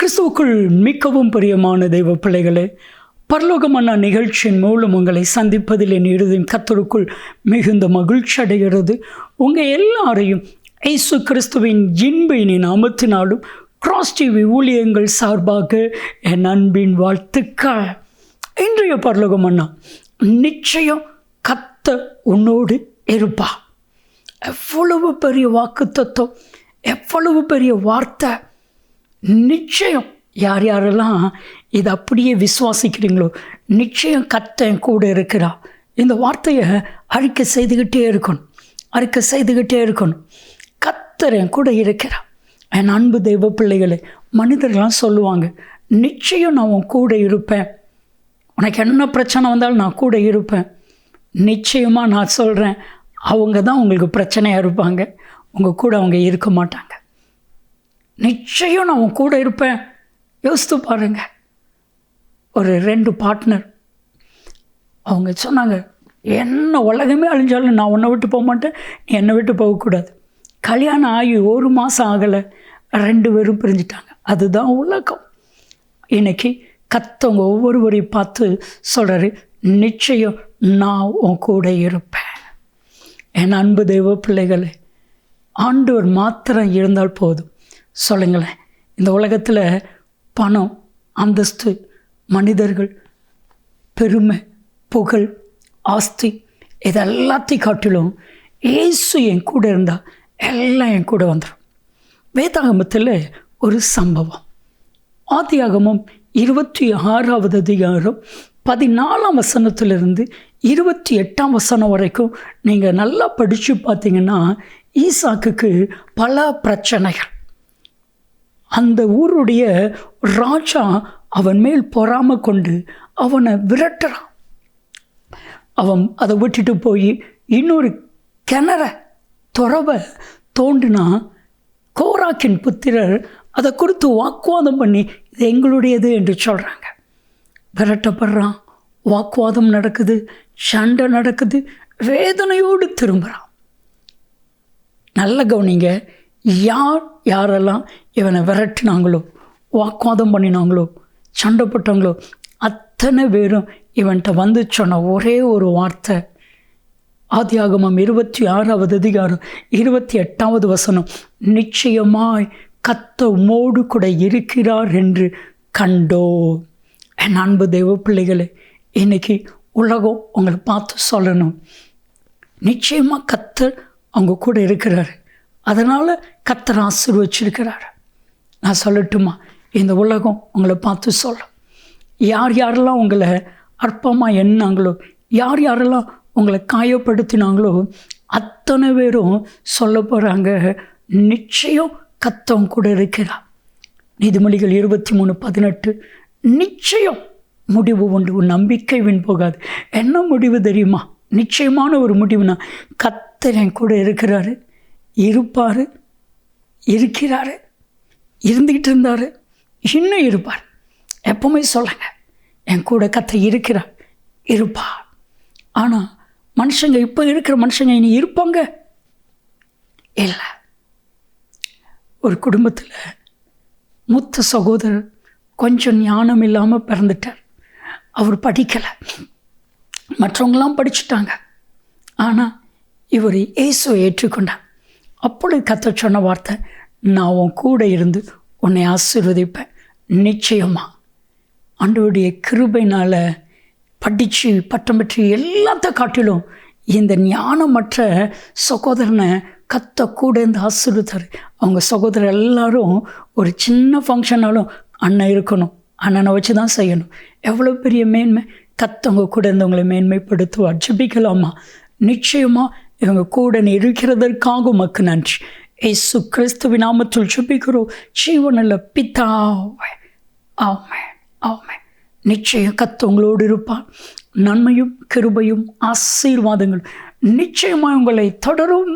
கிறிஸ்துவுக்குள் மிகவும் பிரியமான தெய்வ பிள்ளைகளே, பரலோகமான நிகழ்ச்சியின் மூலம் உங்களை சந்திப்பதில் என் இருதயம் கர்த்தருக்குள் மிகுந்த மகிழ்ச்சி அடைகிறது. உங்கள் எல்லாரையும் இயேசு கிறிஸ்துவின் இன்ப நாமத்தினாலும் கிராஸ் டிவி ஊழியங்கள் சார்பாக என் அன்பின் வாழ்த்துக்கள். இன்றைய பரலோகமன்னா, நிச்சயம் கர்த்தர் உன்னோடு இருப்பா. எவ்வளவு பெரிய வாக்கு தத்துவம், எவ்வளவு பெரிய வார்த்தை. நிச்சயம் யார் யாரெல்லாம் இதை அப்படியே விசுவாசிக்கிறீங்களோ, நிச்சயம் கர்த்தர் கூட இருக்கிறா. இந்த வார்த்தையை அறிக்கை செய்துக்கிட்டே இருக்கணும். கர்த்தர் என் கூட இருக்கிறா. என் அன்பு தெய்வ பிள்ளைகளை, மனிதர்கள்லாம் சொல்லுவாங்க, நிச்சயம் நான் உன் கூட இருப்பேன், உனக்கு என்ன பிரச்சனை வந்தாலும் நான் கூட இருப்பேன். நிச்சயமாக நான் சொல்கிறேன், அவங்க தான் உங்களுக்கு பிரச்சனையாக இருப்பாங்க, உங்கள் கூட அவங்க இருக்க மாட்டாங்க. நிச்சயம் நான் உன் கூட இருப்பேன். யோசித்து பாருங்க. ஒரு 2 பார்ட்னர் அவங்க சொன்னாங்க, என்ன உலகமே அழிஞ்சாலும் நான் உன்னை விட்டு போக மாட்டேன், நீ என்னை விட்டு போகக்கூடாது. கல்யாணம் ஆகி 1 மாதம் ஆகலை, 2 பேரும் பிரிஞ்சிட்டாங்க. அதுதான் உலகம். இன்னைக்கு கர்த்தவங்க ஒவ்வொருவரையும் பார்த்து சொல்கிறாரு, நிச்சயம் நான் உன் கூட இருப்பேன். என் அன்பு தெய்வ பிள்ளைகளே, ஆண்டவர் மாத்திரம் இருந்தால் போதும். சொல்லுங்களேன், இந்த உலகத்தில் பணம், அந்தஸ்து, மனிதர்கள், பெருமை, புகழ், ஆஸ்தி, இதெல்லாத்தையும் காட்டிலும் இயேசு என் கூட இருந்தால் எல்லாம் என் கூட வந்துடும். வேதாகமத்தில் ஒரு சம்பவம், ஆதியாகமம் 26வது அதிகாரம் 14ஆம் வசனத்திலிருந்து 28ஆம் வசனம் வரைக்கும் நீங்கள் நல்லா படித்து பார்த்தீங்கன்னா, ஈசாக்குக்கு பல பிரச்சனைகள். அந்த ஊருடைய ராஜா அவன் மேல் பொறாமை கொண்டு அவனை விரட்டுறான். அவன் அதை விட்டுட்டு போய் இன்னொரு துறவை தோண்டினா, கோராக்கின் புத்திரர் அதை குறித்து வாக்குவாதம் பண்ணி இது எங்களுடையது என்று சொல்கிறாங்க. விரட்டப்படுறான், வாக்குவாதம் நடக்குது, சண்டை நடக்குது, வேதனையோடு திரும்புகிறான். நல்ல கவனிங்க, யாரெல்லாம் இவனை விரட்டினாங்களோ, வாக்குவாதம் பண்ணினாங்களோ, சண்டை போட்டாங்களோ, அத்தனை பேரும் இவன்கிட்ட வந்து சொன்ன ஒரே ஒரு வார்த்தை, ஆதியாகமம் 26வது அதிகாரம் 28வது வசனம், நிச்சயமாய் கர்த்தர் உம்மோடு கூட இருக்கிறார் என்று கண்டோ. என் அன்பு தெய்வ பிள்ளைகளே, இன்னைக்கு உலகம் உங்களை பார்த்து சொல்லணும், நிச்சயமாக கர்த்தர் அவங்க கூட இருக்கிறாரு, அதனால் கர்த்தர் ஆசீர்வச்சிருக்கிறாரு. நான் சொல்லட்டுமா, இந்த உலகம் உங்களை பார்த்து சொல்லும். யாரெல்லாம் உங்களை அற்பமாக எண்ணாங்களோ, யாரெல்லாம் உங்களை காயப்படுத்தினாங்களோ, அத்தனை பேரும் சொல்ல போகிறாங்க, நிச்சயம் கர்த்தர் கூட இருக்கிறார். நீதிமொழிகள் 23:18, நிச்சயம் முடிவு உண்டு, உன் நம்பிக்கை வீண் போகாது. என்ன முடிவு தெரியுமா? நிச்சயமான ஒரு முடிவுனா, கர்த்தர் என் கூட இருக்கிறாரு, இருக்கிறாரு, இருந்துக்கிட்டு இருந்தார், இன்னும் இருப்பார். எப்பவுமே சொல்லுங்க, என் கூட கர்த்தர் இருக்கிறார், இருப்பார். ஆனால் மனுஷங்க, இப்போ இருக்கிற மனுஷங்க இனி இருப்பாங்க இல்லை. ஒரு குடும்பத்தில் மூத்த சகோதரர் கொஞ்சம் ஞானம் இல்லாமல் பிறந்துட்டார். அவர் படிக்கலை, மற்றவங்களாம் படிச்சுட்டாங்க. ஆனால் இவர் இயேசுவை ஏற்றுக்கொண்டார். அப்பொழுது கர்த்தர் சொன்ன வார்த்தை, நான் உன் கூட இருந்து உன்னை ஆசீர்வதிப்பேன். நிச்சயமாக ஆண்டவருடைய கிருபையினால் படித்து பட்டம் பெற்று எல்லாத்த காட்டிலும் இந்த ஞானமற்ற சகோதரனை கர்த்தர் கூட இருந்து ஆசீர்வதித்தார். அவங்க சகோதரர் எல்லாரும் ஒரு சின்ன ஃபங்க்ஷனாலும் அண்ணன் இருக்கணும், அண்ணனை வச்சு தான் செய்யணும். எவ்வளோ பெரிய மேன்மை! கர்த்தவங்க கூட இருந்து உங்களை மேன்மைப்படுத்துவார். ஜெபிக்கலாமா? நிச்சயமாக இவங்க கூட இருக்கிறதற்காக உமக்கு நன்றி. இயேசு கிறிஸ்துவின் நாமத்தில் ஜெபிக்கிறோம் ஜீவனுள்ள பிதாவே, ஆமென், ஆமென். நிச்சயம் கர்த்தர் உங்களோடு இருப்பார். நன்மையும் கிருபையும் ஆசீர்வாதங்களும் நிச்சயமாக உங்களை தொடரும்.